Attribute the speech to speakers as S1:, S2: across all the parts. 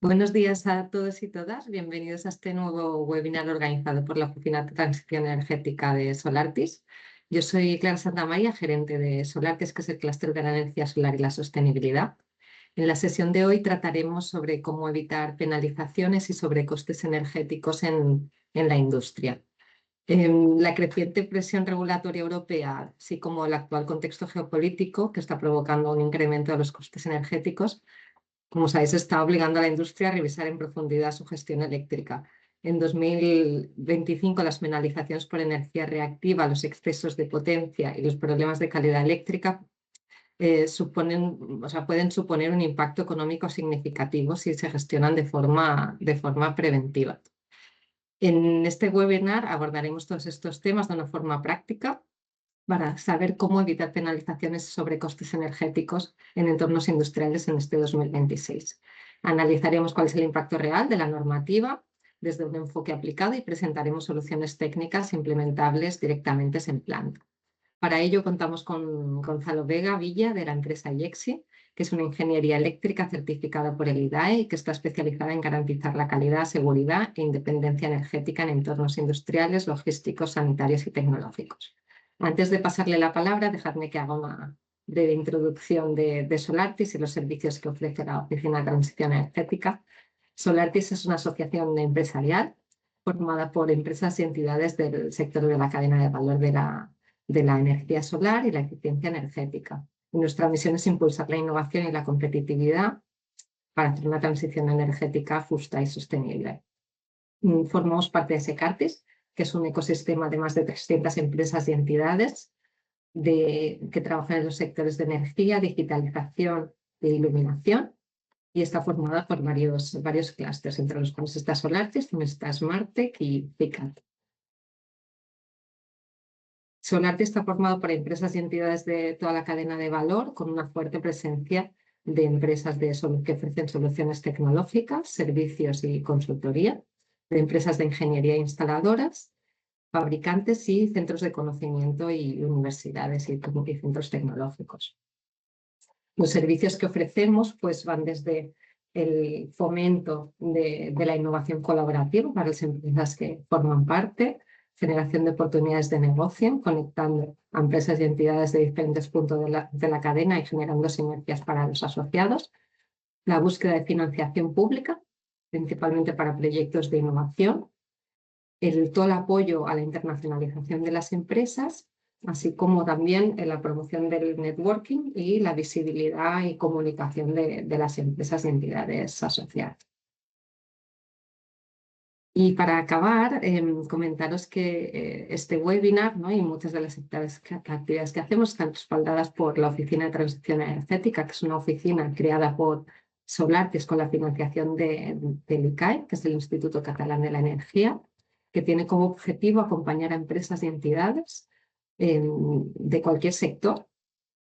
S1: Buenos días a todos y todas. Bienvenidos a este nuevo webinar organizado por la Oficina de Transición Energética de Solartis. Yo soy Clara Santamaría, gerente de Solartis, que es el clúster de la energía solar y la sostenibilidad. En la sesión de hoy trataremos sobre cómo evitar penalizaciones y sobrecostes energéticos en la industria. La creciente presión regulatoria europea, así como el actual contexto geopolítico que está provocando un incremento de los costes energéticos, como sabéis, está obligando a la industria a revisar en profundidad su gestión eléctrica. En 2025, las penalizaciones por energía reactiva, los excesos de potencia y los problemas de calidad eléctrica pueden suponer un impacto económico significativo si se gestionan de forma preventiva. En este webinar abordaremos todos estos temas de una forma práctica para saber cómo evitar penalizaciones sobre costes energéticos en entornos industriales en este 2026. Analizaremos cuál es el impacto real de la normativa desde un enfoque aplicado y presentaremos soluciones técnicas implementables directamente en planta. Para ello contamos con Gonzalo Vega Villa, de la empresa IEXI, que es una ingeniería eléctrica certificada por el IDAE y que está especializada en garantizar la calidad, seguridad e independencia energética en entornos industriales, logísticos, sanitarios y tecnológicos. Antes de pasarle la palabra, dejadme que haga una breve introducción de Solartis y los servicios que ofrece la Oficina de Transición Energética. Solartis es una asociación empresarial formada por empresas y entidades del sector de la cadena de valor de la energía solar y la eficiencia energética. Y nuestra misión es impulsar la innovación y la competitividad para hacer una transición energética justa y sostenible. Formamos parte de Secartis, que es un ecosistema de más de 300 empresas y entidades que trabajan en los sectores de energía, digitalización e iluminación, y está formada por varios clústeres, entre los cuales está Solartis, también está Smartech y Picat. Solartis está formado por empresas y entidades de toda la cadena de valor, con una fuerte presencia de empresas que ofrecen soluciones tecnológicas, servicios y consultoría, de empresas de ingeniería e instaladoras, fabricantes y centros de conocimiento y universidades y centros tecnológicos. Los servicios que ofrecemos van desde el fomento de la innovación colaborativa para las empresas que forman parte, generación de oportunidades de negocio, conectando a empresas y entidades de diferentes puntos de la cadena y generando sinergias para los asociados, la búsqueda de financiación pública, principalmente para proyectos de innovación, todo el apoyo a la internacionalización de las empresas, así como también en la promoción del networking y la visibilidad y comunicación de las empresas y entidades asociadas. Y para acabar, comentaros que este webinar, ¿no?, y muchas de las actividades que hacemos están respaldadas por la Oficina de Transición Energética, que es una oficina creada por Solartis con la financiación del ICAE, que es el Instituto Catalán de la Energía, que tiene como objetivo acompañar a empresas y entidades de cualquier sector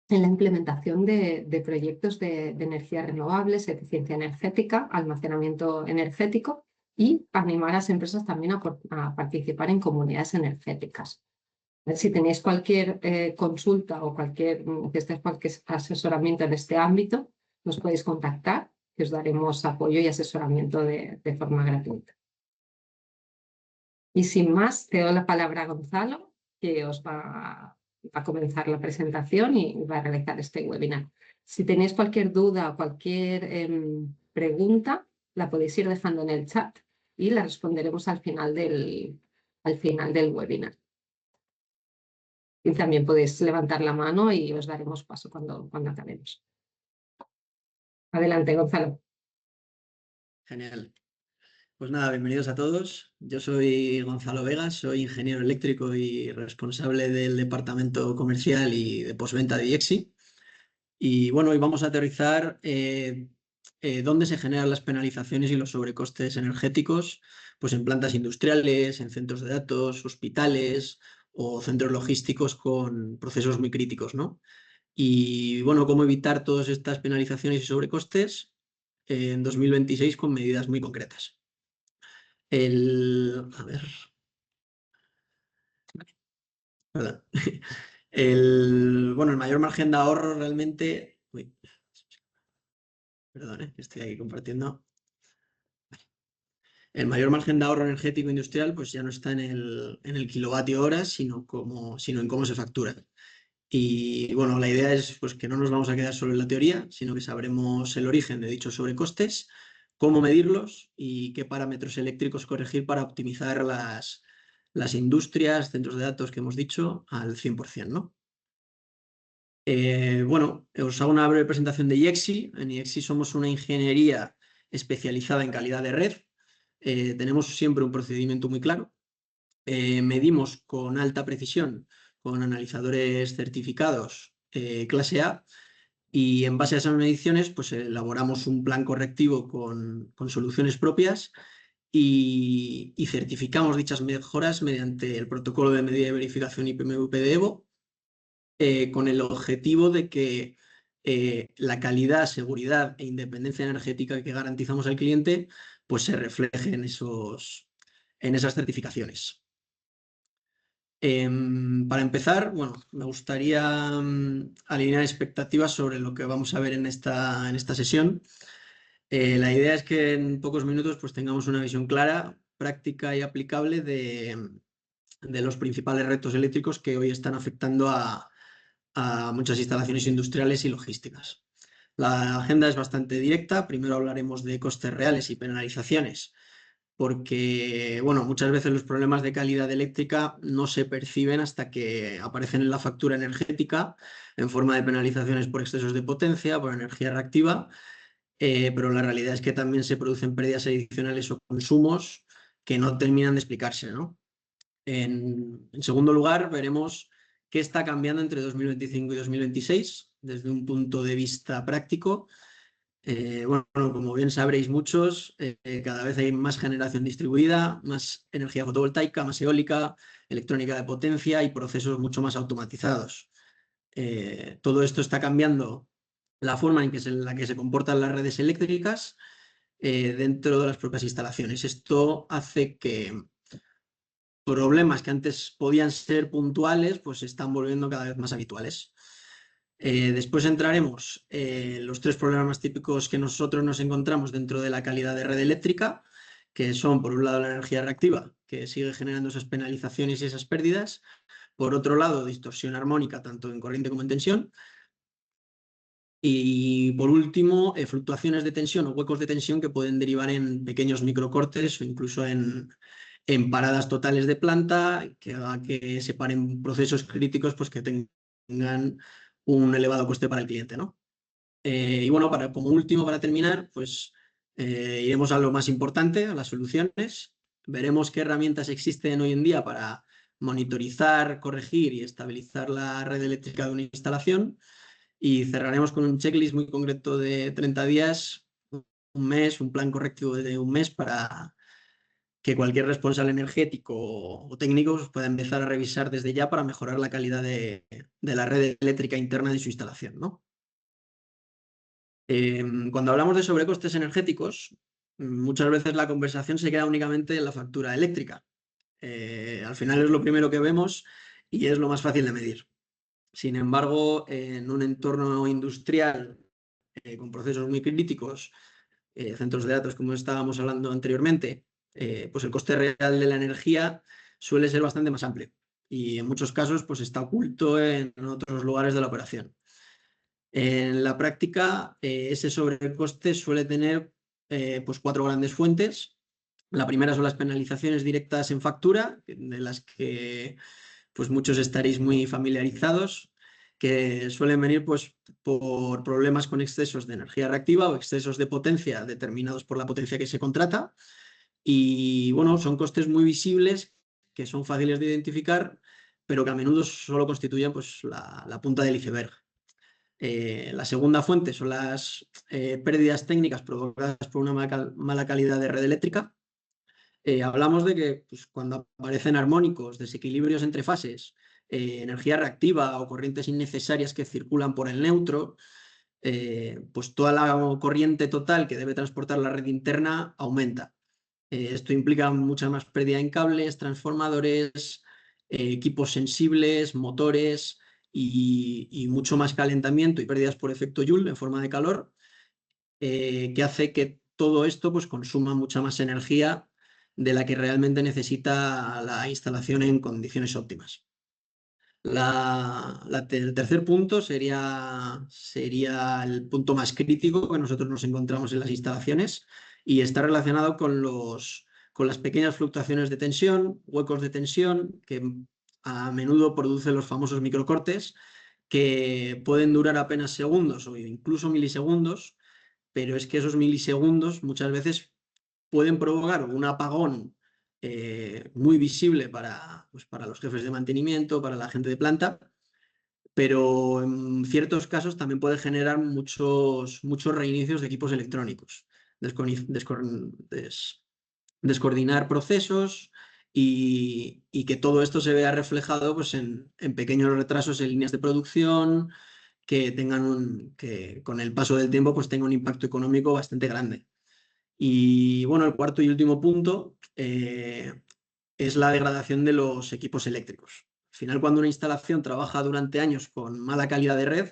S1: en la implementación de proyectos de energías renovables, eficiencia energética, almacenamiento energético y animar a las empresas también a participar en comunidades energéticas. Si tenéis cualquier consulta o necesitáis cualquier asesoramiento en este ámbito, nos podéis contactar, que os daremos apoyo y asesoramiento de forma gratuita. Y sin más, te doy la palabra a Gonzalo, que os va a comenzar la presentación y va a realizar este webinar. Si tenéis cualquier duda o cualquier pregunta, la podéis ir dejando en el chat y la responderemos al final del webinar. Y también podéis levantar la mano y os daremos paso cuando acabemos. Adelante, Gonzalo.
S2: Genial. Pues nada, bienvenidos a todos. Yo soy Gonzalo Vega, soy ingeniero eléctrico y responsable del departamento comercial y de postventa de IEXI. Y bueno, hoy vamos a aterrizar dónde se generan las penalizaciones y los sobrecostes energéticos, pues en plantas industriales, en centros de datos, hospitales o centros logísticos con procesos muy críticos, ¿no? Y bueno, cómo evitar todas estas penalizaciones y sobrecostes en 2026 con medidas muy concretas. A ver. Perdón. Bueno, el mayor margen de ahorro realmente. Uy, perdón, que estoy aquí compartiendo. El mayor margen de ahorro energético industrial pues ya no está en el kilovatio hora, sino en cómo se factura. Y bueno, la idea es pues, que no nos vamos a quedar solo en la teoría, sino que sabremos el origen de dichos sobrecostes, cómo medirlos y qué parámetros eléctricos corregir para optimizar las industrias, centros de datos que hemos dicho al 100%, ¿no? Bueno, os hago una breve presentación de IEXI. En IEXI somos una ingeniería especializada en calidad de red. Tenemos siempre un procedimiento muy claro. Medimos con alta precisión con analizadores certificados clase A y en base a esas mediciones pues elaboramos un plan correctivo con soluciones propias y certificamos dichas mejoras mediante el protocolo de medida y verificación IPMVP de Evo con el objetivo de que la calidad, seguridad e independencia energética que garantizamos al cliente pues se refleje en esas certificaciones. Para empezar, bueno, me gustaría alinear expectativas sobre lo que vamos a ver en esta sesión. La idea es que en pocos minutos pues, tengamos una visión clara, práctica y aplicable de los principales retos eléctricos que hoy están afectando a muchas instalaciones industriales y logísticas. La agenda es bastante directa. Primero hablaremos de costes reales y penalizaciones, porque bueno, muchas veces los problemas de calidad eléctrica no se perciben hasta que aparecen en la factura energética en forma de penalizaciones por excesos de potencia, por energía reactiva, pero la realidad es que también se producen pérdidas adicionales o consumos que no terminan de explicarse, ¿no? En segundo lugar, veremos qué está cambiando entre 2025 y 2026 desde un punto de vista práctico. Bueno, como bien sabréis muchos, cada vez hay más generación distribuida, más energía fotovoltaica, más eólica, electrónica de potencia y procesos mucho más automatizados. Todo esto está cambiando la forma en la que se comportan las redes eléctricas dentro de las propias instalaciones. Esto hace que problemas que antes podían ser puntuales, pues se están volviendo cada vez más habituales. Después entraremos en los tres problemas más típicos que nosotros nos encontramos dentro de la calidad de red eléctrica, que son, por un lado, la energía reactiva, que sigue generando esas penalizaciones y esas pérdidas. Por otro lado, distorsión armónica, tanto en corriente como en tensión. Y por último, fluctuaciones de tensión o huecos de tensión que pueden derivar en pequeños microcortes o incluso en paradas totales de planta, que haga que se paren procesos críticos pues, que tengan un elevado coste para el cliente, ¿no? Y bueno, como último, para terminar, pues iremos a lo más importante, a las soluciones. Veremos qué herramientas existen hoy en día para monitorizar, corregir y estabilizar la red eléctrica de una instalación. Y cerraremos con un checklist muy concreto de 30 días, un mes, un plan correctivo de un mes para que cualquier responsable energético o técnico pueda empezar a revisar desde ya para mejorar la calidad de la red eléctrica interna de su instalación, ¿no? Cuando hablamos de sobrecostes energéticos, muchas veces la conversación se queda únicamente en la factura eléctrica. Al final es lo primero que vemos y es lo más fácil de medir. Sin embargo, en un entorno industrial con procesos muy críticos, centros de datos como estábamos hablando anteriormente, pues el coste real de la energía suele ser bastante más amplio y en muchos casos pues está oculto en otros lugares de la operación. En la práctica, ese sobrecoste suele tener pues 4 grandes fuentes. La primera son las penalizaciones directas en factura, de las que pues muchos estaréis muy familiarizados, que suelen venir pues, por problemas con excesos de energía reactiva o excesos de potencia determinados por la potencia que se contrata. Y bueno, son costes muy visibles, que son fáciles de identificar, pero que a menudo solo constituyen pues, la punta del iceberg. La segunda fuente son las pérdidas técnicas provocadas por una mala calidad de red eléctrica. Hablamos de que pues, cuando aparecen armónicos, desequilibrios entre fases, energía reactiva o corrientes innecesarias que circulan por el neutro, pues toda la corriente total que debe transportar la red interna aumenta. Esto implica mucha más pérdida en cables, transformadores, equipos sensibles, motores y mucho más calentamiento y pérdidas por efecto Joule en forma de calor, que hace que todo esto pues, consuma mucha más energía de la que realmente necesita la instalación en condiciones óptimas. El tercer punto sería el punto más crítico que nosotros nos encontramos en las instalaciones y está relacionado con las pequeñas fluctuaciones de tensión, huecos de tensión, que a menudo producen los famosos microcortes, que pueden durar apenas segundos o incluso milisegundos, pero es que esos milisegundos muchas veces pueden provocar un apagón muy visible pues para los jefes de mantenimiento, para la gente de planta, pero en ciertos casos también puede generar muchos reinicios de equipos electrónicos, descoordinar procesos y que todo esto se vea reflejado pues, en pequeños retrasos en líneas de producción que con el paso del tiempo pues, tenga un impacto económico bastante grande. Y bueno, el cuarto y último punto es la degradación de los equipos eléctricos. Al final, cuando una instalación trabaja durante años con mala calidad de red,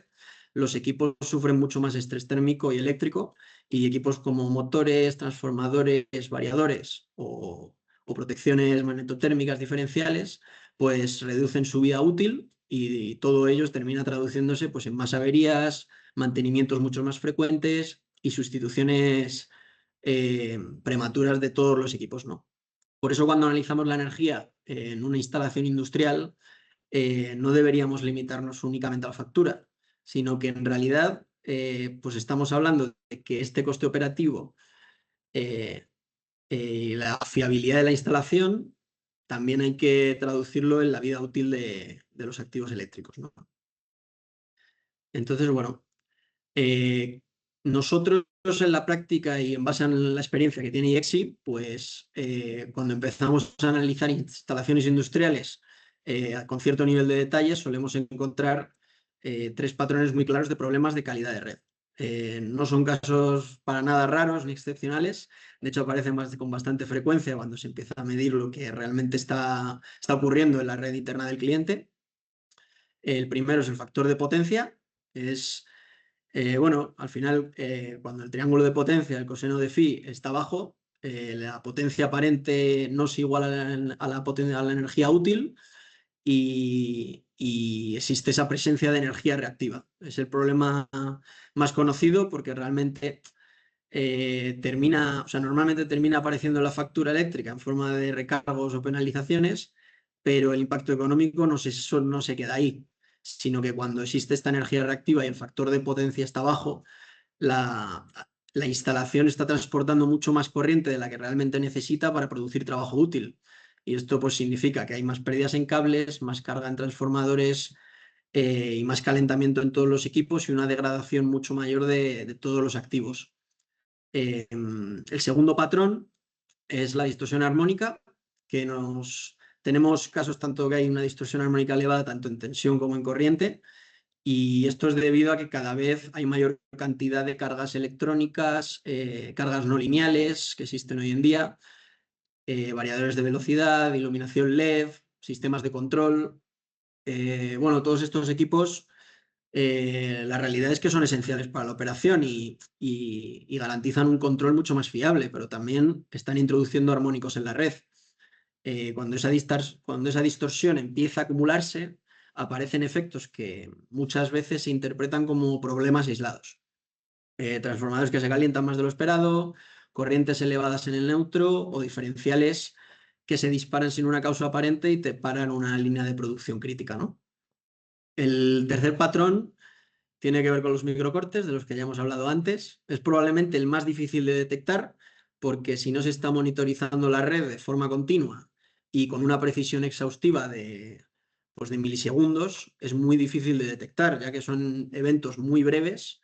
S2: los equipos sufren mucho más estrés térmico y eléctrico y equipos como motores, transformadores, variadores o protecciones magnetotérmicas diferenciales, pues reducen su vida útil y todo ello termina traduciéndose pues, en más averías, mantenimientos mucho más frecuentes y sustituciones prematuras de todos los equipos, ¿no? Por eso cuando analizamos la energía en una instalación industrial, no deberíamos limitarnos únicamente a la factura, sino que en realidad pues estamos hablando de que este coste operativo y la fiabilidad de la instalación también hay que traducirlo en la vida útil de los activos eléctricos, ¿no? Entonces, bueno, nosotros en la práctica y en base a la experiencia que tiene IEXI, pues cuando empezamos a analizar instalaciones industriales con cierto nivel de detalle, solemos encontrar tres patrones muy claros de problemas de calidad de red. No son casos para nada raros ni excepcionales, de hecho aparecen con bastante frecuencia cuando se empieza a medir lo que realmente está ocurriendo en la red interna del cliente. El primero es el factor de potencia, es bueno, al final, cuando el triángulo de potencia, el coseno de phi, está bajo, la potencia aparente no es igual a la energía útil y existe esa presencia de energía reactiva. Es el problema más conocido porque realmente normalmente termina apareciendo en la factura eléctrica en forma de recargos o penalizaciones, pero el impacto económico no se queda ahí, sino que cuando existe esta energía reactiva y el factor de potencia está bajo, la, la instalación está transportando mucho más corriente de la que realmente necesita para producir trabajo útil. Y esto pues significa que hay más pérdidas en cables, más carga en transformadores y más calentamiento en todos los equipos y una degradación mucho mayor de todos los activos. El segundo patrón es la distorsión armónica, que tenemos casos tanto que hay una distorsión armónica elevada tanto en tensión como en corriente, y esto es debido a que cada vez hay mayor cantidad de cargas electrónicas, cargas no lineales que existen hoy en día, variadores de velocidad, iluminación LED, sistemas de control. Bueno, todos estos equipos, la realidad es que son esenciales para la operación y garantizan un control mucho más fiable, pero también están introduciendo armónicos en la red. Cuando esa distorsión empieza a acumularse, aparecen efectos que muchas veces se interpretan como problemas aislados. Transformadores que se calientan más de lo esperado, corrientes elevadas en el neutro o diferenciales que se disparan sin una causa aparente y te paran una línea de producción crítica, ¿no? El tercer patrón tiene que ver con los microcortes, de los que ya hemos hablado antes. Es probablemente el más difícil de detectar porque si no se está monitorizando la red de forma continua y con una precisión exhaustiva pues de milisegundos, es muy difícil de detectar, ya que son eventos muy breves.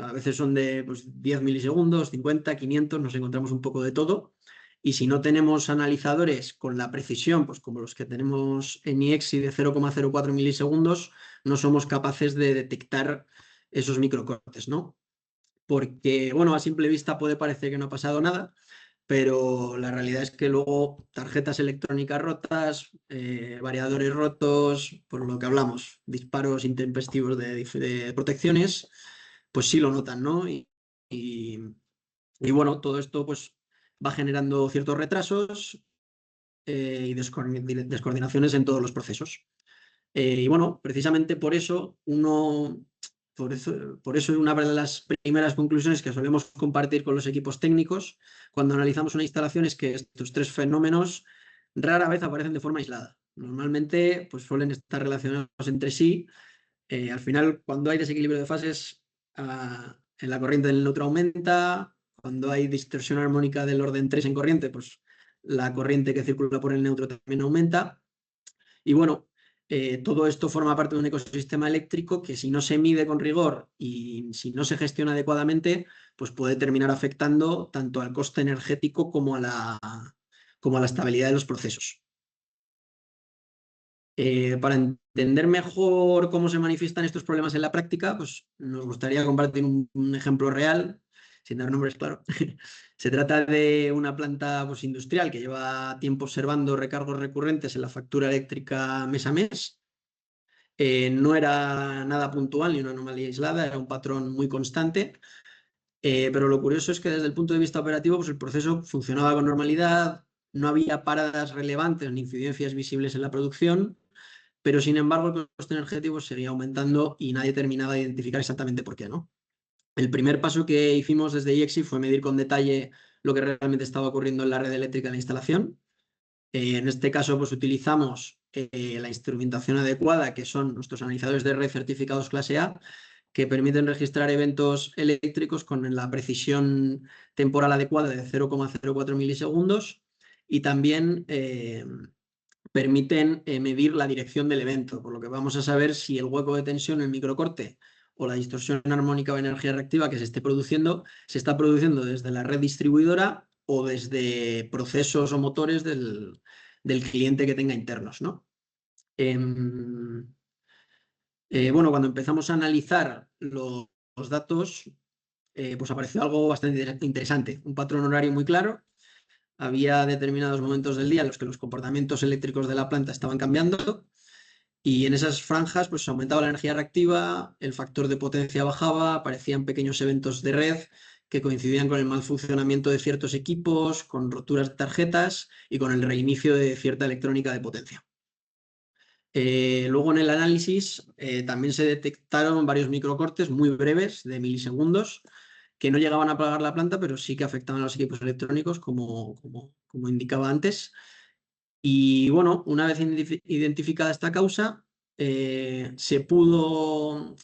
S2: A veces son de pues, 10 milisegundos, 50, 500, nos encontramos un poco de todo. Y si no tenemos analizadores con la precisión, pues como los que tenemos en IEXI de 0,04 milisegundos, no somos capaces de detectar esos microcortes, ¿no? Porque, bueno, a simple vista puede parecer que no ha pasado nada, pero la realidad es que luego tarjetas electrónicas rotas, variadores rotos, por lo que hablamos, disparos intempestivos de protecciones, pues sí lo notan, ¿no? Y bueno, todo esto pues va generando ciertos retrasos y descoordinaciones en todos los procesos. Y bueno, precisamente por eso una de las primeras conclusiones que solemos compartir con los equipos técnicos cuando analizamos una instalación es que estos tres fenómenos rara vez aparecen de forma aislada. Normalmente pues, suelen estar relacionados entre sí. Al final, cuando hay desequilibrio de fases, en la corriente del neutro aumenta. Cuando hay distorsión armónica del orden 3 en corriente, pues la corriente que circula por el neutro también aumenta. Y bueno, todo esto forma parte de un ecosistema eléctrico que si no se mide con rigor y si no se gestiona adecuadamente, pues puede terminar afectando tanto al coste energético como a la estabilidad de los procesos. Para entender mejor cómo se manifiestan estos problemas en la práctica, pues nos gustaría compartir un ejemplo real, sin dar nombres, claro. Se trata de una planta pues, industrial que lleva tiempo observando recargos recurrentes en la factura eléctrica mes a mes. No era nada puntual ni una anomalía aislada, era un patrón muy constante. Pero lo curioso es que desde el punto de vista operativo, pues el proceso funcionaba con normalidad, no había paradas relevantes ni incidencias visibles en la producción, pero sin embargo el coste energético seguía aumentando y nadie terminaba de identificar exactamente por qué, ¿no? El primer paso que hicimos desde IEXI fue medir con detalle lo que realmente estaba ocurriendo en la red eléctrica de la instalación. En este caso, pues utilizamos la instrumentación adecuada, que son nuestros analizadores de red certificados clase A, que permiten registrar eventos eléctricos con la precisión temporal adecuada de 0,04 milisegundos y también permiten medir la dirección del evento, por lo que vamos a saber si el hueco de tensión en el microcorte o la distorsión armónica o energía reactiva que se esté produciendo se está produciendo desde la red distribuidora o desde procesos o motores del cliente que tenga internos, ¿no? Bueno, cuando empezamos a analizar los datos, pues apareció algo bastante interesante, un patrón horario muy claro. Había determinados momentos del día en los que los comportamientos eléctricos de la planta estaban cambiando y en esas franjas pues aumentaba la energía reactiva, el factor de potencia bajaba, aparecían pequeños eventos de red que coincidían con el mal funcionamiento de ciertos equipos, con roturas de tarjetas y con el reinicio de cierta electrónica de potencia. Luego en el análisis también se detectaron varios microcortes muy breves de milisegundos que no llegaban a apagar la planta, pero sí que afectaban a los equipos electrónicos, como indicaba antes. Y bueno, una vez identificada esta causa, se pudo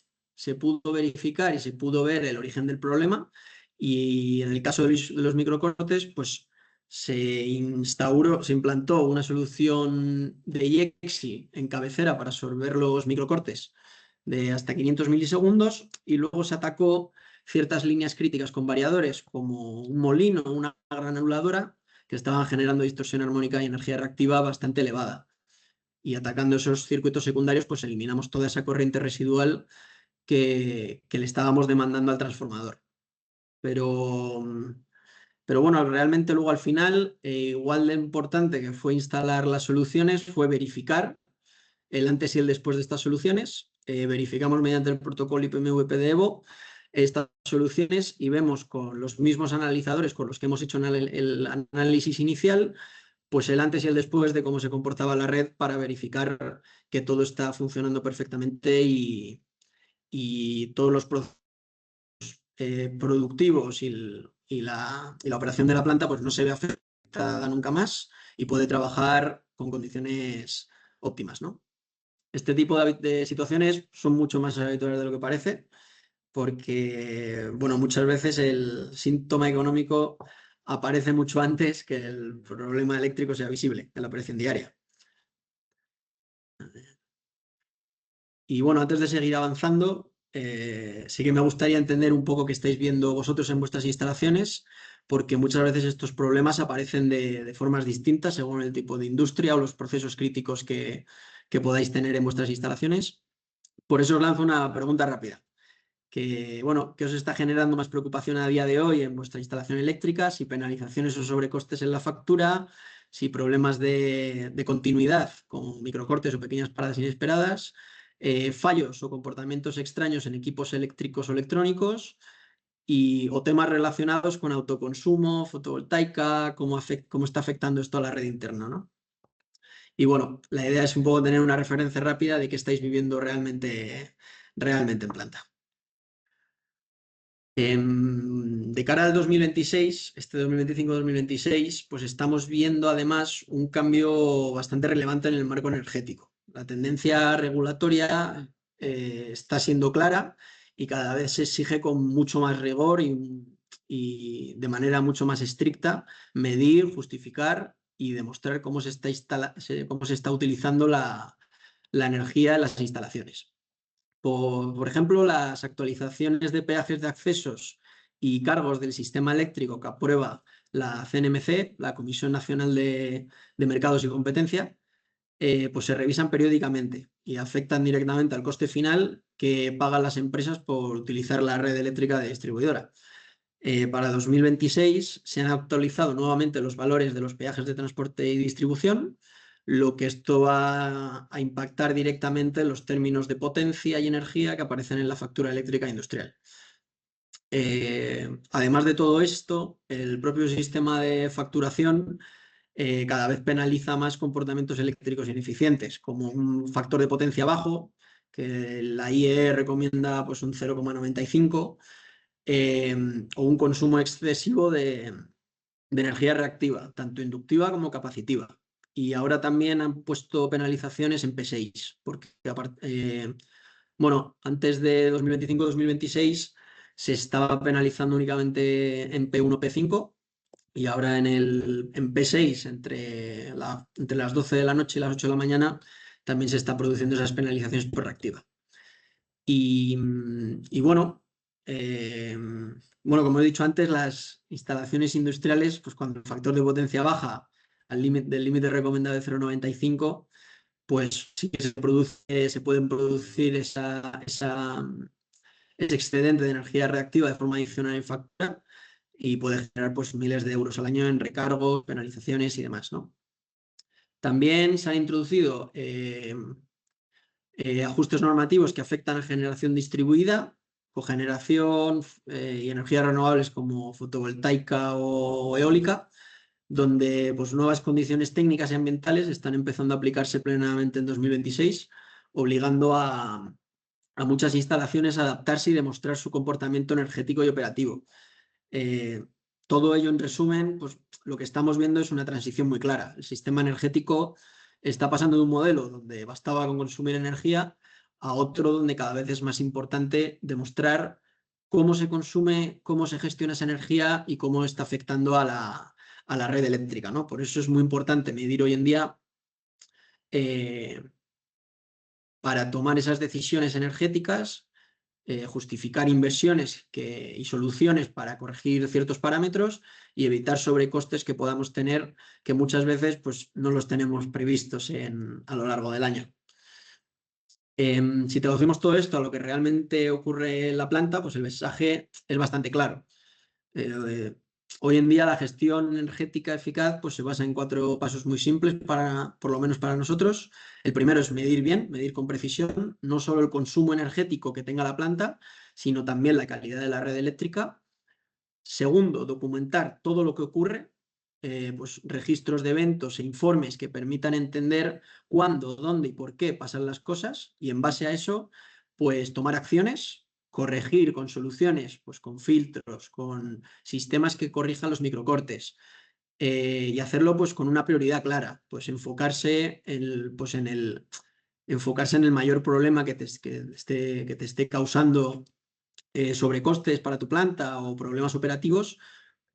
S2: verificar y se pudo ver el origen del problema. Y en el caso de los microcortes, pues se implantó una solución de IEXI en cabecera para absorber los microcortes de hasta 500 milisegundos y luego se atacó ciertas líneas críticas con variadores como un molino o una gran anuladora que estaban generando distorsión armónica y energía reactiva bastante elevada. Y atacando esos circuitos secundarios, pues eliminamos toda esa corriente residual que le estábamos demandando al transformador. Pero bueno, realmente luego al final, igual de importante que fue instalar las soluciones, fue verificar el antes y el después de estas soluciones. Verificamos mediante el protocolo IPMVP de Evo estas soluciones y vemos con los mismos analizadores con los que hemos hecho el análisis inicial, pues el antes y el después de cómo se comportaba la red para verificar que todo está funcionando perfectamente y todos los procesos productivos y la operación de la planta pues no se ve afectada nunca más y puede trabajar con condiciones óptimas, ¿no? Este tipo de situaciones son mucho más habituales de lo que parece, porque, bueno, muchas veces el síntoma económico aparece mucho antes que el problema eléctrico sea visible en la operación diaria. Y bueno, antes de seguir avanzando, sí que me gustaría entender un poco qué estáis viendo vosotros en vuestras instalaciones, porque muchas veces estos problemas aparecen de formas distintas según el tipo de industria o los procesos críticos que podáis tener en vuestras instalaciones. Por eso os lanzo una pregunta rápida. ¿Qué os está generando más preocupación a día de hoy en vuestra instalación eléctrica? Si penalizaciones o sobrecostes en la factura, si problemas de continuidad con microcortes o pequeñas paradas inesperadas, fallos o comportamientos extraños en equipos eléctricos o electrónicos o temas relacionados con autoconsumo, fotovoltaica, cómo está afectando esto a la red interna, ¿no? Y bueno, la idea es un poco tener una referencia rápida de qué estáis viviendo realmente en planta. De cara al 2026, este 2025-2026, pues estamos viendo además un cambio bastante relevante en el marco energético. La tendencia regulatoria está siendo clara y cada vez se exige con mucho más rigor y de manera mucho más estricta medir, justificar y demostrar cómo se está utilizando la energía en las instalaciones. Por ejemplo, las actualizaciones de peajes de accesos y cargos del sistema eléctrico que aprueba la CNMC, la Comisión Nacional de Mercados y Competencia, pues se revisan periódicamente y afectan directamente al coste final que pagan las empresas por utilizar la red eléctrica de distribuidora. Para 2026 se han actualizado nuevamente los valores de los peajes de transporte y distribución, lo que esto va a impactar directamente en los términos de potencia y energía que aparecen en la factura eléctrica industrial. Además de todo esto, el propio sistema de facturación cada vez penaliza más comportamientos eléctricos ineficientes, como un factor de potencia bajo, que la IEE recomienda pues, un 0,95, o un consumo excesivo de energía reactiva, tanto inductiva como capacitiva. Y ahora también han puesto penalizaciones en P6, porque antes de 2025-2026 se estaba penalizando únicamente en P1, P5, y ahora en P6, entre las 12 de la noche y las 8 de la mañana, también se está produciendo esas penalizaciones por reactiva. Y bueno, como he dicho antes, las instalaciones industriales, pues cuando el factor de potencia baja del límite recomendado de 0,95, pues sí que se pueden producir ese excedente de energía reactiva de forma adicional en factura y puede generar pues miles de euros al año en recargos, penalizaciones y demás, ¿no? También se han introducido ajustes normativos que afectan a generación distribuida, cogeneración y energías renovables como fotovoltaica o eólica, donde pues, nuevas condiciones técnicas y ambientales están empezando a aplicarse plenamente en 2026, obligando a muchas instalaciones a adaptarse y demostrar su comportamiento energético y operativo. Todo ello, en resumen, pues lo que estamos viendo es una transición muy clara. El sistema energético está pasando de un modelo donde bastaba con consumir energía a otro donde cada vez es más importante demostrar cómo se consume, cómo se gestiona esa energía y cómo está afectando a la red eléctrica, ¿no? Por eso es muy importante medir hoy en día para tomar esas decisiones energéticas, justificar inversiones y soluciones para corregir ciertos parámetros y evitar sobrecostes que podamos tener, que muchas veces pues, no los tenemos previstos a lo largo del año. Si traducimos todo esto a lo que realmente ocurre en la planta, pues el mensaje es bastante claro. Hoy en día la gestión energética eficaz pues, se basa en 4 pasos muy simples, por lo menos para nosotros. El primero es medir bien, medir con precisión, no solo el consumo energético que tenga la planta, sino también la calidad de la red eléctrica. Segundo, documentar todo lo que ocurre, pues, registros de eventos e informes que permitan entender cuándo, dónde y por qué pasan las cosas, y en base a eso, pues tomar acciones, corregir con soluciones, pues con filtros, con sistemas que corrijan los microcortes, y hacerlo pues con una prioridad clara, pues enfocarse en el mayor problema que te esté causando sobrecostes para tu planta o problemas operativos,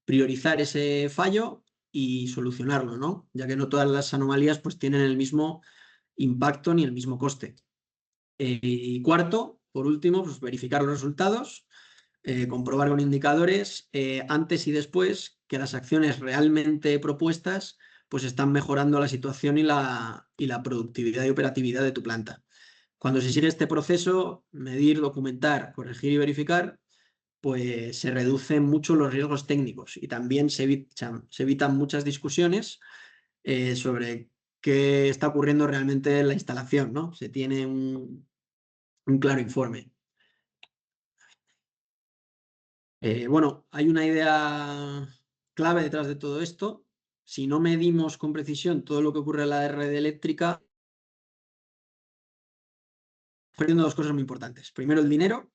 S2: priorizar ese fallo y solucionarlo, ¿no? Ya que no todas las anomalías pues tienen el mismo impacto ni el mismo coste. Y cuarto, por último, pues verificar los resultados, comprobar con indicadores antes y después que las acciones realmente propuestas pues están mejorando la situación y la productividad y operatividad de tu planta. Cuando se sigue este proceso, medir, documentar, corregir y verificar, pues se reducen mucho los riesgos técnicos y también se evitan muchas discusiones sobre qué está ocurriendo realmente en la instalación, ¿no? Se tiene un claro informe. Bueno, hay una idea clave detrás de todo esto. Si no medimos con precisión todo lo que ocurre en la red eléctrica, perdiendo dos cosas muy importantes. Primero, el dinero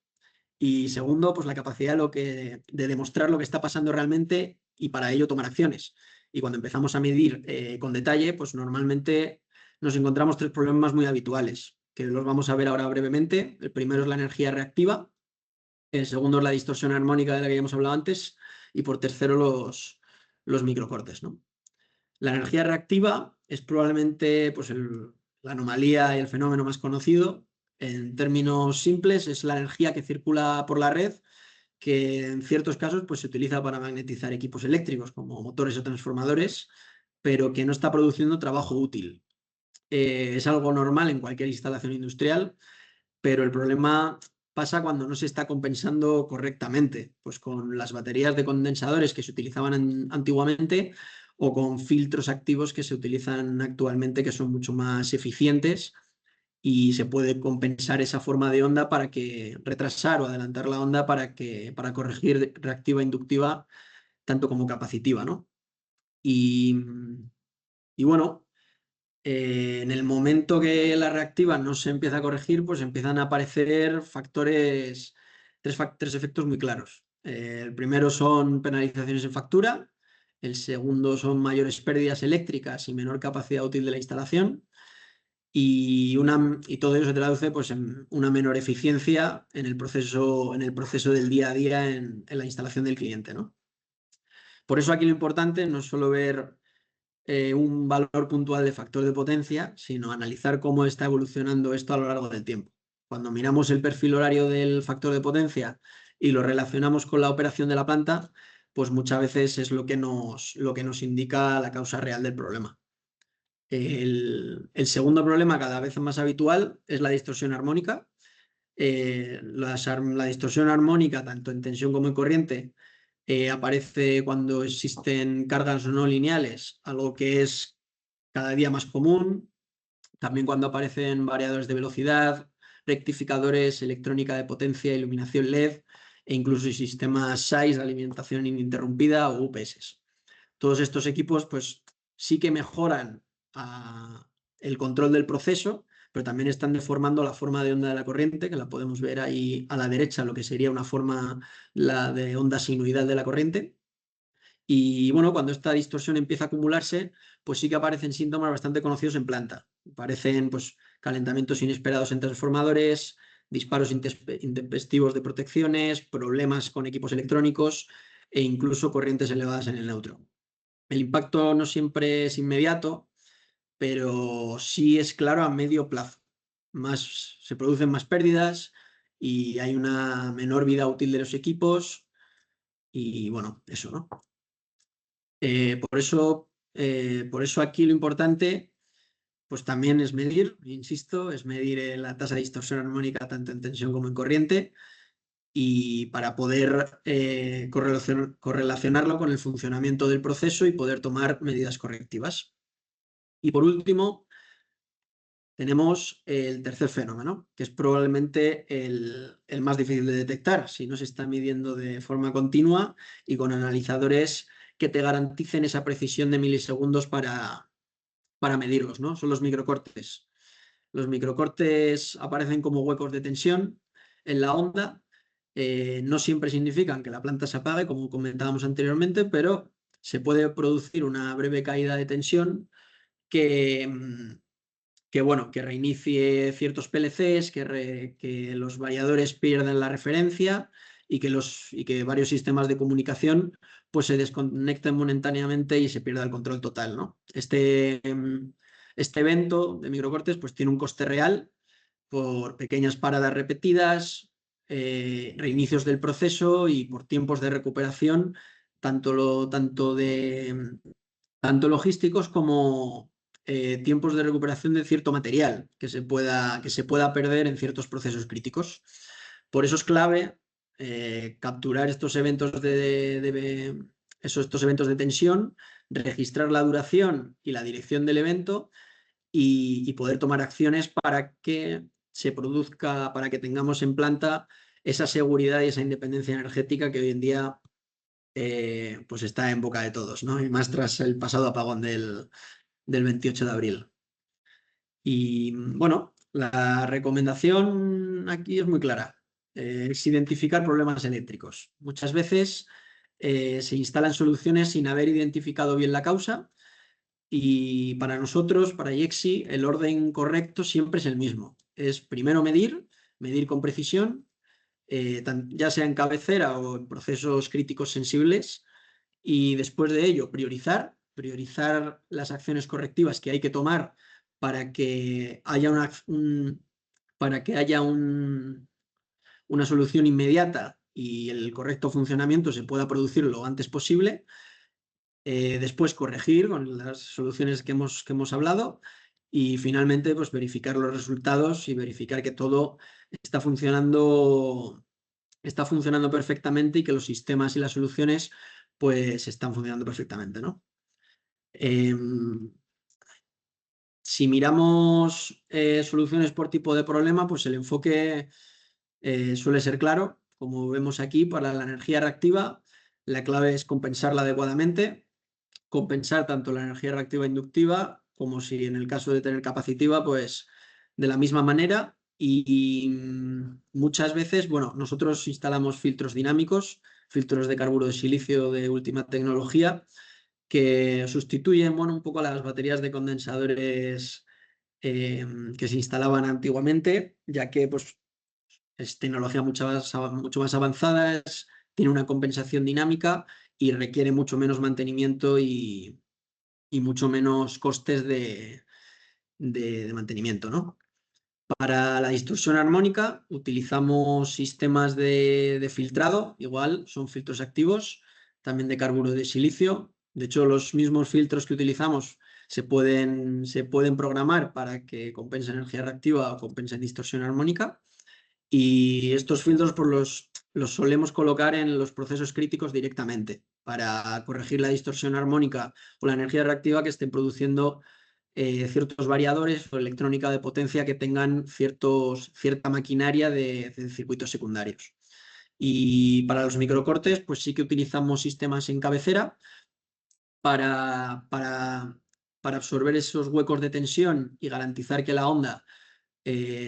S2: y segundo, pues la capacidad de demostrar lo que está pasando realmente y para ello tomar acciones. Y cuando empezamos a medir con detalle, pues normalmente nos encontramos tres problemas muy habituales, que los vamos a ver ahora brevemente. El primero es la energía reactiva, el segundo es la distorsión armónica de la que ya hemos hablado antes y por tercero los microcortes, ¿no? La energía reactiva es probablemente pues, la anomalía y el fenómeno más conocido. En términos simples, es la energía que circula por la red que en ciertos casos pues, se utiliza para magnetizar equipos eléctricos como motores o transformadores, pero que no está produciendo trabajo útil. Es algo normal en cualquier instalación industrial, pero el problema pasa cuando no se está compensando correctamente, pues con las baterías de condensadores que se utilizaban antiguamente o con filtros activos que se utilizan actualmente que son mucho más eficientes y se puede compensar esa forma de onda para que retrasar o adelantar la onda para corregir reactiva e inductiva tanto como capacitiva, ¿no? Y, y bueno, en el momento que la reactiva no se empieza a corregir, pues empiezan a aparecer tres efectos muy claros. El primero son penalizaciones en factura, el segundo son mayores pérdidas eléctricas y menor capacidad útil de la instalación, y todo ello se traduce pues, en una menor eficiencia en el proceso del día a día en la instalación del cliente, ¿no? Por eso aquí lo importante no es solo ver un valor puntual de factor de potencia, sino analizar cómo está evolucionando esto a lo largo del tiempo. Cuando miramos el perfil horario del factor de potencia y lo relacionamos con la operación de la planta, pues muchas veces es lo que nos indica la causa real del problema. El segundo problema, cada vez más habitual, es la distorsión armónica. La distorsión armónica, tanto en tensión como en corriente, aparece cuando existen cargas no lineales, algo que es cada día más común. También cuando aparecen variadores de velocidad, rectificadores, electrónica de potencia, iluminación LED e incluso sistemas SAIS de alimentación ininterrumpida o UPS. Todos estos equipos pues sí que mejoran el control del proceso, pero también están deformando la forma de onda de la corriente, que la podemos ver ahí a la derecha, lo que sería una forma, la de onda sinusoidal de la corriente. Y bueno, cuando esta distorsión empieza a acumularse, pues sí que aparecen síntomas bastante conocidos en planta. Aparecen pues, calentamientos inesperados en transformadores, disparos intempestivos de protecciones, problemas con equipos electrónicos e incluso corrientes elevadas en el neutro. El impacto no siempre es inmediato, pero sí es claro a medio plazo. Se producen más pérdidas y hay una menor vida útil de los equipos y bueno, eso, ¿no? Por eso aquí lo importante pues también es medir, insisto, es medir la tasa de distorsión armónica tanto en tensión como en corriente y para poder correlacionarlo con el funcionamiento del proceso y poder tomar medidas correctivas. Y por último, tenemos el tercer fenómeno, que es probablemente el más difícil de detectar si no se está midiendo de forma continua y con analizadores que te garanticen esa precisión de milisegundos para medirlos, ¿no? Son los microcortes. Los microcortes aparecen como huecos de tensión en la onda. No siempre significan que la planta se apague, como comentábamos anteriormente, pero se puede producir una breve caída de tensión que que reinicie ciertos PLCs, que los variadores pierdan la referencia y que varios sistemas de comunicación pues, se desconecten momentáneamente y se pierda el control total, ¿no? Este evento de microcortes pues, tiene un coste real por pequeñas paradas repetidas, reinicios del proceso y por tiempos de recuperación, tanto logísticos como tiempos de recuperación de cierto material que se pueda perder en ciertos procesos críticos. Por eso es clave capturar estos eventos estos eventos de tensión, registrar la duración y la dirección del evento y poder tomar acciones para que se produzca, para que tengamos en planta esa seguridad y esa independencia energética que hoy en día pues está en boca de todos, ¿no? Y más tras el pasado apagón del 28 de abril. Y bueno, la recomendación aquí es muy clara. Es identificar problemas eléctricos. Muchas veces se instalan soluciones sin haber identificado bien la causa y para nosotros, para IEXI, el orden correcto siempre es el mismo. Es primero medir con precisión, ya sea en cabecera o en procesos críticos sensibles, y después de ello priorizar las acciones correctivas que hay que tomar para que haya una solución inmediata y el correcto funcionamiento se pueda producir lo antes posible. Después corregir con las soluciones que hemos hablado y finalmente pues verificar los resultados y verificar que todo está funcionando perfectamente y que los sistemas y las soluciones pues están funcionando perfectamente, ¿no? Si miramos soluciones por tipo de problema, pues el enfoque suele ser claro. Como vemos aquí, para la energía reactiva, la clave es compensarla adecuadamente, compensar tanto la energía reactiva inductiva como si en el caso de tener capacitiva, pues de la misma manera. Y muchas veces, bueno, nosotros instalamos filtros dinámicos, filtros de carburo de silicio de última tecnología, que sustituyen, bueno, un poco a las baterías de condensadores que se instalaban antiguamente, ya que pues, es tecnología mucho más avanzada, tiene una compensación dinámica y requiere mucho menos mantenimiento y mucho menos costes de mantenimiento, ¿no? Para la distorsión armónica utilizamos sistemas de filtrado, igual son filtros activos, también de carburo de silicio. De hecho, los mismos filtros que utilizamos se pueden programar para que compensen energía reactiva o compensen distorsión armónica. Y estos filtros pues, los solemos colocar en los procesos críticos directamente para corregir la distorsión armónica o la energía reactiva que estén produciendo ciertos variadores o electrónica de potencia que tengan cierta maquinaria de circuitos secundarios. Y para los microcortes, pues sí que utilizamos sistemas en cabecera para absorber esos huecos de tensión y garantizar que la onda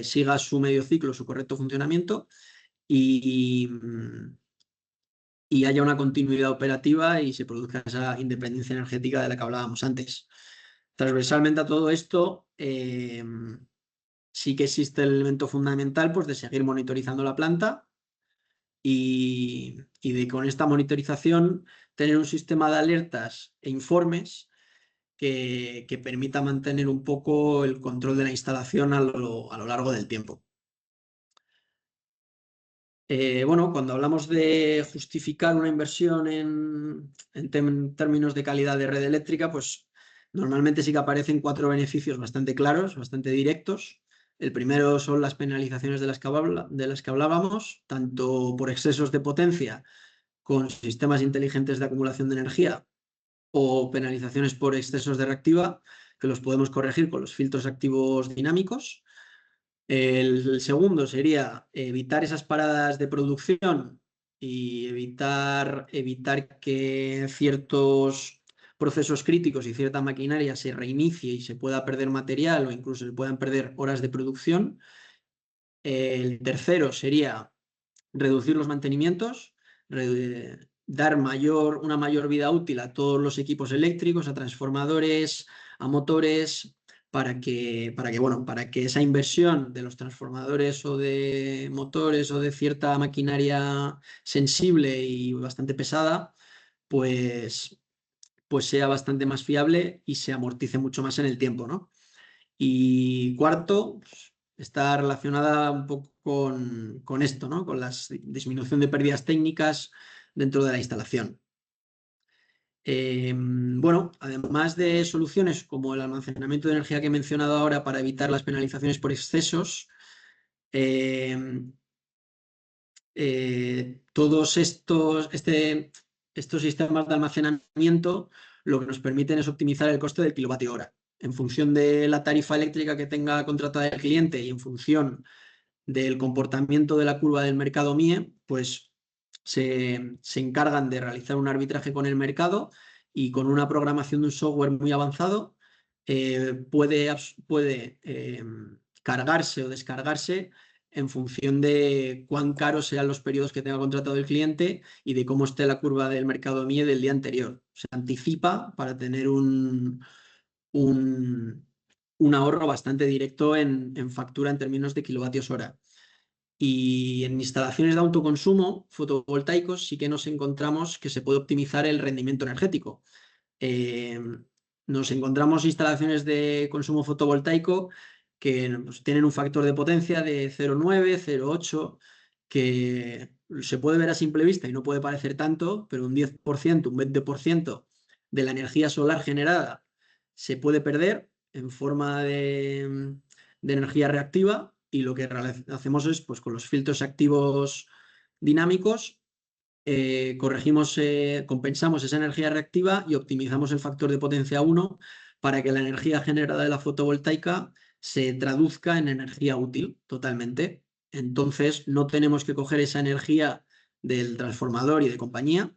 S2: siga su medio ciclo, su correcto funcionamiento y haya una continuidad operativa y se produzca esa independencia energética de la que hablábamos antes. Transversalmente a todo esto, sí que existe el elemento fundamental pues, de seguir monitorizando la planta y con esta monitorización tener un sistema de alertas e informes que permita mantener un poco el control de la instalación a lo largo del tiempo. Bueno, cuando hablamos de justificar una inversión en términos de calidad de red eléctrica, pues normalmente sí que aparecen 4 beneficios bastante claros, bastante directos. El primero son las penalizaciones de las que hablábamos, tanto por excesos de potencia con sistemas inteligentes de acumulación de energía o penalizaciones por excesos de reactiva, que los podemos corregir con los filtros activos dinámicos. El segundo sería evitar esas paradas de producción y evitar que ciertos procesos críticos y cierta maquinaria se reinicie y se pueda perder material o incluso se puedan perder horas de producción. El tercero sería reducir los mantenimientos, dar una mayor vida útil a todos los equipos eléctricos, a transformadores, a motores, para que esa inversión de los transformadores o de motores o de cierta maquinaria sensible y bastante pesada, pues sea bastante más fiable y se amortice mucho más en el tiempo, ¿no? Y cuarto, pues, está relacionada un poco con esto, ¿no? Con la disminución de pérdidas técnicas dentro de la instalación. Bueno, además de soluciones como el almacenamiento de energía que he mencionado ahora para evitar las penalizaciones por excesos, todos estos sistemas de almacenamiento lo que nos permiten es optimizar el coste del kilovatio hora. En función de la tarifa eléctrica que tenga contratada el cliente y en función del comportamiento de la curva del mercado MIE, pues se encargan de realizar un arbitraje con el mercado y con una programación de un software muy avanzado puede cargarse o descargarse en función de cuán caros sean los periodos que tenga contratado el cliente y de cómo esté la curva del mercado MIE del día anterior. Se anticipa para tener un ahorro bastante directo en factura en términos de kilovatios hora. Y en instalaciones de autoconsumo fotovoltaicos sí que nos encontramos que se puede optimizar el rendimiento energético. Nos encontramos instalaciones de consumo fotovoltaico que pues, tienen un factor de potencia de 0,9, 0,8, que se puede ver a simple vista y no puede parecer tanto, pero un 10%, un 20% de la energía solar generada se puede perder en forma de energía reactiva, y lo que hacemos es, pues con los filtros activos dinámicos, compensamos esa energía reactiva y optimizamos el factor de potencia 1 para que la energía generada de la fotovoltaica se traduzca en energía útil totalmente. Entonces no tenemos que coger esa energía del transformador y de compañía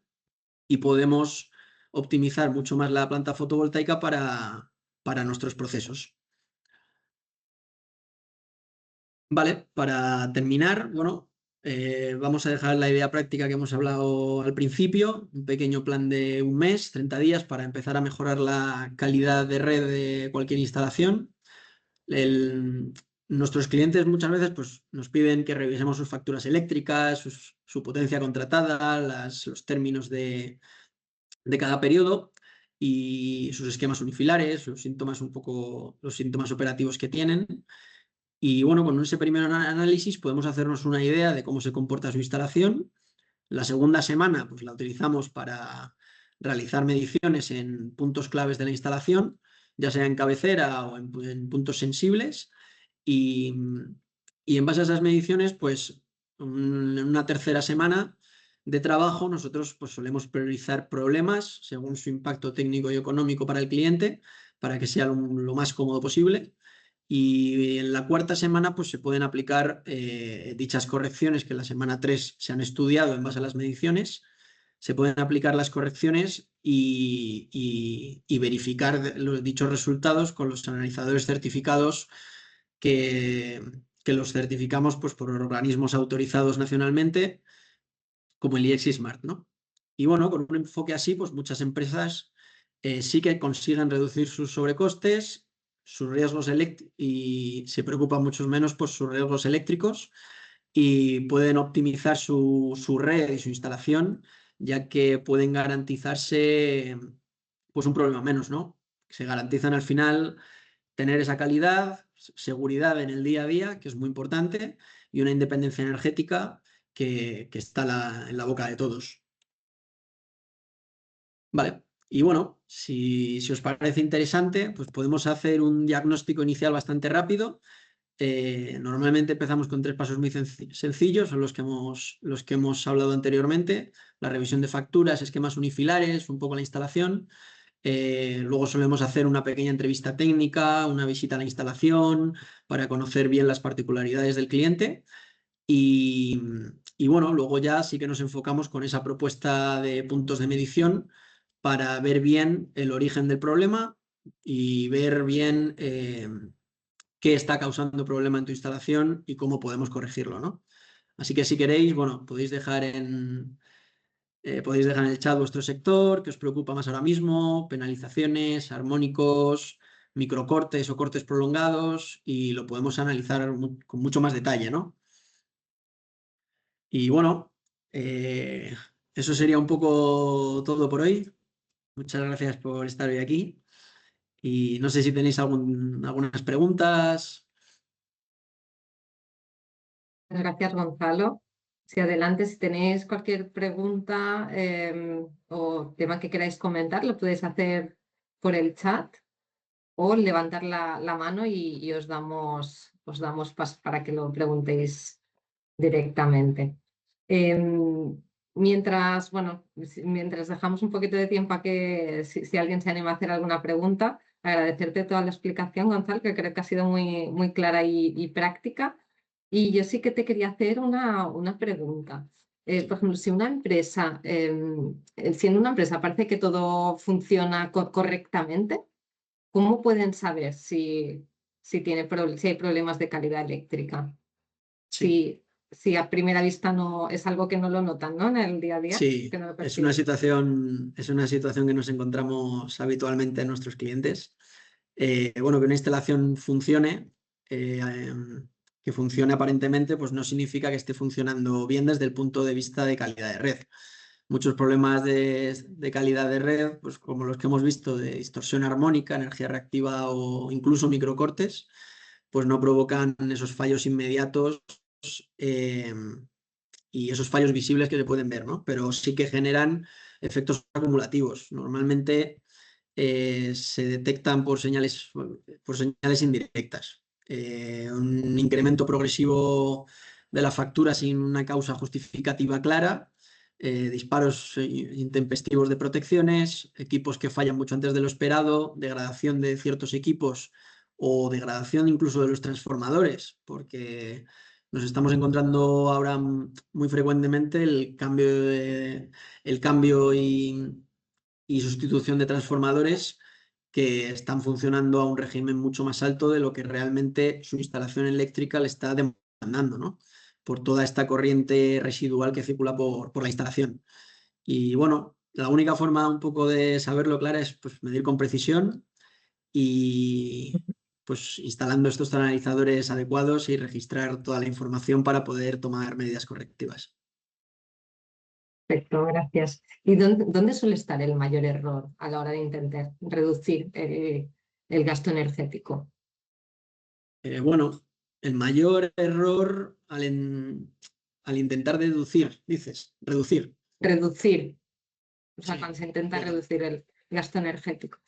S2: y podemos optimizar mucho más la planta fotovoltaica para nuestros procesos. Vale, para terminar, bueno, vamos a dejar la idea práctica que hemos hablado al principio, un pequeño plan de un mes, 30 días, para empezar a mejorar la calidad de red de cualquier instalación. Nuestros clientes muchas veces pues, nos piden que revisemos sus facturas eléctricas, su potencia contratada, los términos de cada periodo y sus esquemas unifilares, los síntomas operativos que tienen. Y bueno, con ese primer análisis podemos hacernos una idea de cómo se comporta su instalación. La segunda semana pues la utilizamos para realizar mediciones en puntos claves de la instalación, ya sea en cabecera o en puntos sensibles. Y en base a esas mediciones, pues en una tercera semana de trabajo nosotros pues solemos priorizar problemas según su impacto técnico y económico para el cliente, para que sea lo más cómodo posible. Y en la cuarta semana pues se pueden aplicar dichas correcciones que en la semana 3 se han estudiado en base a las mediciones. Se pueden aplicar las correcciones y verificar los dichos resultados con los analizadores certificados que, los certificamos pues, por organismos autorizados nacionalmente, como el IEX Smart, ¿no? Y bueno, con un enfoque así, pues muchas empresas sí que consiguen reducir sus sobrecostes, sus riesgos y se preocupan mucho menos por sus riesgos eléctricos y pueden optimizar su red y su instalación, ya que pueden garantizarse pues un problema menos, ¿no? Se garantizan al final tener esa calidad, seguridad en el día a día, que es muy importante, y una independencia energética que está en la boca de todos. Vale, y bueno, si os parece interesante, pues podemos hacer un diagnóstico inicial bastante rápido. Normalmente empezamos con 3 pasos muy sencillos, son los que hemos hablado anteriormente: la revisión de facturas, esquemas unifilares, un poco la instalación. Luego solemos hacer una pequeña entrevista técnica, una visita a la instalación para conocer bien las particularidades del cliente. Y, bueno, luego ya sí que nos enfocamos con esa propuesta de puntos de medición para ver bien el origen del problema y ver bien qué está causando problema en tu instalación y cómo podemos corregirlo, ¿no? Así que si queréis, bueno, podéis dejar en el chat vuestro sector, qué os preocupa más ahora mismo, penalizaciones, armónicos, microcortes o cortes prolongados, y lo podemos analizar con mucho más detalle, ¿no? Y bueno, eso sería un poco todo por hoy. Muchas gracias por estar hoy aquí. Y no sé si tenéis algunas preguntas.
S1: Gracias, Gonzalo. Si adelante, si tenéis cualquier pregunta o tema que queráis comentar, lo podéis hacer por el chat o levantar la mano y os damos paso para que lo preguntéis directamente. Mientras dejamos un poquito de tiempo a que si alguien se anima a hacer alguna pregunta, agradecerte toda la explicación, Gonzalo, que creo que ha sido muy, muy clara y práctica. Y yo sí que te quería hacer una pregunta.
S2: Sí,
S1: Por ejemplo, si una empresa, siendo una empresa, parece que todo funciona correctamente, ¿cómo pueden saber si hay problemas de calidad eléctrica?
S2: sí.
S1: Si a primera vista no es algo que no lo notan, ¿no? En el día a día, que
S2: Sí,
S1: no lo
S2: es una
S1: perciben.
S2: situación que nos encontramos habitualmente en nuestros clientes. Bueno, que una instalación funcione, que funcione aparentemente, pues no significa que esté funcionando bien desde el punto de vista de calidad de red. Muchos problemas de calidad de red, pues como los que hemos visto de distorsión armónica, energía reactiva o incluso microcortes, pues no provocan esos fallos inmediatos. eh, y esos fallos visibles que se pueden ver, ¿no? Pero sí que generan efectos acumulativos. Normalmente se detectan por señales indirectas. Un incremento progresivo de la factura sin una causa justificativa clara, disparos intempestivos de protecciones, equipos que fallan mucho antes de lo esperado, degradación de ciertos equipos o degradación incluso de los transformadores, porque nos estamos encontrando ahora muy frecuentemente el cambio y sustitución de transformadores que están funcionando a un régimen mucho más alto de lo que realmente su instalación eléctrica le está demandando, ¿no? Por toda esta corriente residual que circula por la instalación. Y bueno, la única forma un poco de saberlo clara es pues, medir con precisión y pues instalando estos analizadores adecuados y registrar toda la información para poder tomar medidas correctivas.
S1: Perfecto, gracias. ¿Y dónde suele estar el mayor error a la hora de intentar reducir el gasto energético?
S2: Bueno, el mayor error al intentar reducir.
S1: Reducir, o sea, cuando
S2: Sí,
S1: se intenta
S2: bueno,
S1: reducir el gasto energético.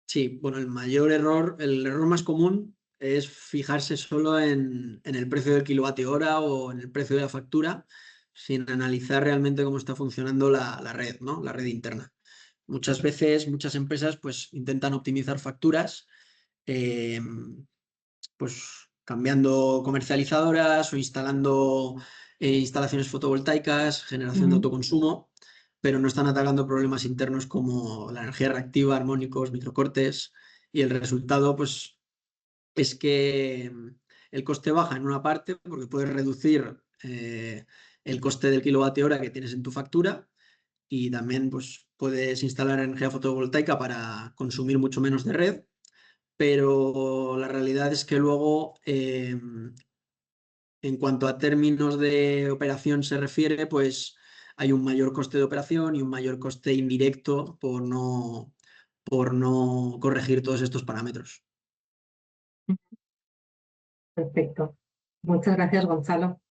S2: sí, bueno, el error más común es fijarse solo en el precio del kilovatio hora o en el precio de la factura, sin analizar realmente cómo está funcionando la red, ¿no? La red interna. Muchas veces, muchas empresas pues intentan optimizar facturas, eh, pues cambiando comercializadoras o instalando instalaciones fotovoltaicas, generación de
S1: Ujú.
S2: autoconsumo, pero no están atacando problemas internos como la energía reactiva, armónicos, microcortes, y el resultado pues es que el coste baja en una parte porque puedes reducir el coste del kilovatio hora que tienes en tu factura y también pues puedes instalar energía fotovoltaica para consumir mucho menos de red, pero la realidad es que luego, en cuanto a términos de operación se refiere, pues hay un mayor coste de operación y un mayor coste indirecto por no corregir todos estos parámetros.
S1: Perfecto. Muchas gracias, Gonzalo.